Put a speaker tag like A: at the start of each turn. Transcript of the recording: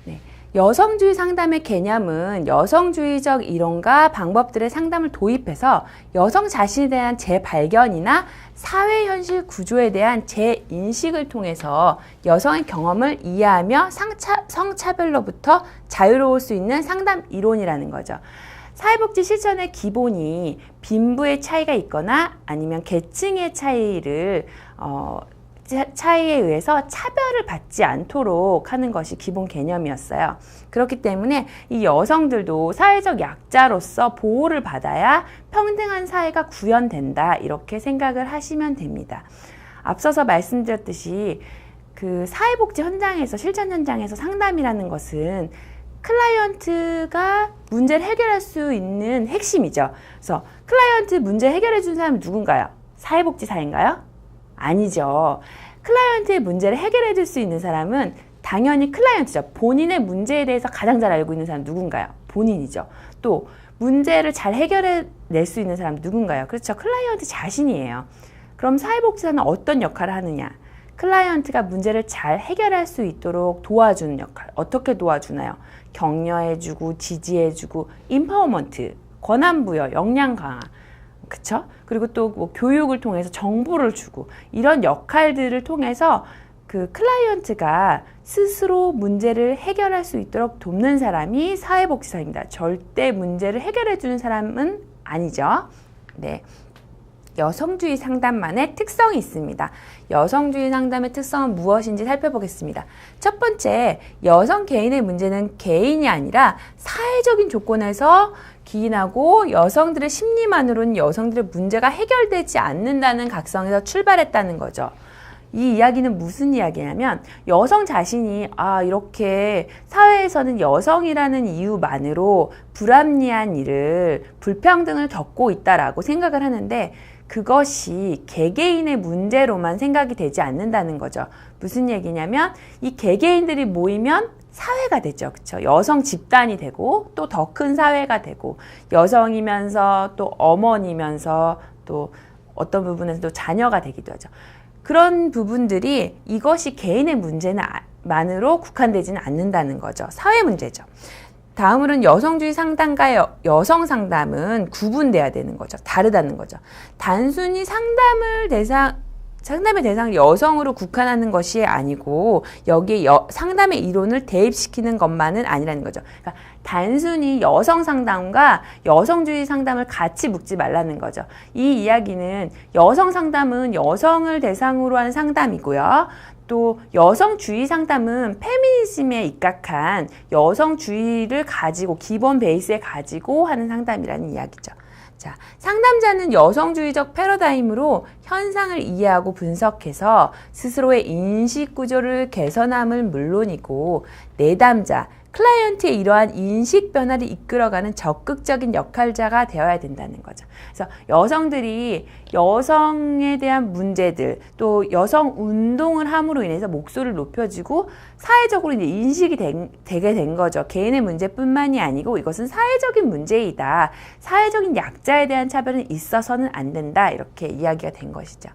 A: 네. 여성주의 상담의 개념은 여성주의적 이론과 방법들의 상담을 도입해서 여성 자신에 대한 재발견이나 사회 현실 구조에 대한 재인식을 통해서 여성의 경험을 이해하며 성차별로부터 자유로울 수 있는 상담 이론이라는 거죠. 사회복지 실천의 기본이 빈부의 차이가 있거나 아니면 계층의 차이에 의해서 차별을 받지 않도록 하는 것이 기본 개념이었어요. 그렇기 때문에 이 여성들도 사회적 약자로서 보호를 받아야 평등한 사회가 구현된다, 이렇게 생각을 하시면 됩니다. 앞서서 말씀드렸듯이 그 사회복지 현장에서, 실천 현장에서 상담이라는 것은 클라이언트가 문제를 해결할 수 있는 핵심이죠. 그래서 클라이언트 문제 해결해 준 사람은 누군가요? 사회복지사인가요? 아니죠. 클라이언트의 문제를 해결해 줄 수 있는 사람은 당연히 클라이언트죠. 본인의 문제에 대해서 가장 잘 알고 있는 사람 누군가요? 본인이죠. 또 문제를 잘 해결해 낼 수 있는 사람 누군가요? 그렇죠. 클라이언트 자신이에요. 그럼 사회복지사는 어떤 역할을 하느냐? 클라이언트가 문제를 잘 해결할 수 있도록 도와주는 역할. 어떻게 도와주나요? 격려해주고 지지해주고 임파워먼트, 권한부여, 역량 강화. 그쵸? 그리고 또 뭐 교육을 통해서 정보를 주고 이런 역할들을 통해서 그 클라이언트가 스스로 문제를 해결할 수 있도록 돕는 사람이 사회복지사입니다. 절대 문제를 해결해 주는 사람은 아니죠. 네. 여성주의 상담만의 특성이 있습니다. 여성주의 상담의 특성은 무엇인지 살펴보겠습니다. 첫 번째, 여성 개인의 문제는 개인이 아니라 사회적인 조건에서 기인하고 여성들의 심리만으로는 여성들의 문제가 해결되지 않는다는 각성에서 출발했다는 거죠. 이 이야기는 무슨 이야기냐면 여성 자신이 이렇게 사회에서는 여성이라는 이유만으로 불합리한 일을, 불평등을 겪고 있다라고 생각을 하는데 그것이 개개인의 문제로만 생각이 되지 않는다는 거죠. 무슨 얘기냐면 이 개개인들이 모이면 사회가 되죠. 그렇죠? 여성 집단이 되고 또 더 큰 사회가 되고 여성이면서 또 어머니면서 또 어떤 부분에서 또 자녀가 되기도 하죠. 그런 부분들이 이것이 개인의 문제만으로 국한되지는 않는다는 거죠. 사회 문제죠. 다음으로는 여성주의 상담과 여성 상담은 구분돼야 되는 거죠. 다르다는 거죠. 단순히 상담의 대상을 여성으로 국한하는 것이 아니고 여기에 상담의 이론을 대입시키는 것만은 아니라는 거죠. 그러니까 단순히 여성 상담과 여성주의 상담을 같이 묶지 말라는 거죠. 이 이야기는 여성 상담은 여성을 대상으로 하는 상담이고요. 또 여성주의 상담은 페미니즘에 입각한 여성주의를 가지고 기본 베이스에 가지고 하는 상담이라는 이야기죠. 자, 상담자는 여성주의적 패러다임으로 현상을 이해하고 분석해서 스스로의 인식 구조를 개선함을 물론이고 내담자, 클라이언트의 이러한 인식 변화를 이끌어가는 적극적인 역할자가 되어야 된다는 거죠. 그래서 여성들이 여성에 대한 문제들, 또 여성 운동을 함으로 인해서 목소리를 높여주고 사회적으로 이제 인식이 되게 된 거죠. 개인의 문제뿐만이 아니고 이것은 사회적인 문제이다. 사회적인 약자에 대한 차별은 있어서는 안 된다. 이렇게 이야기가 된 것이죠.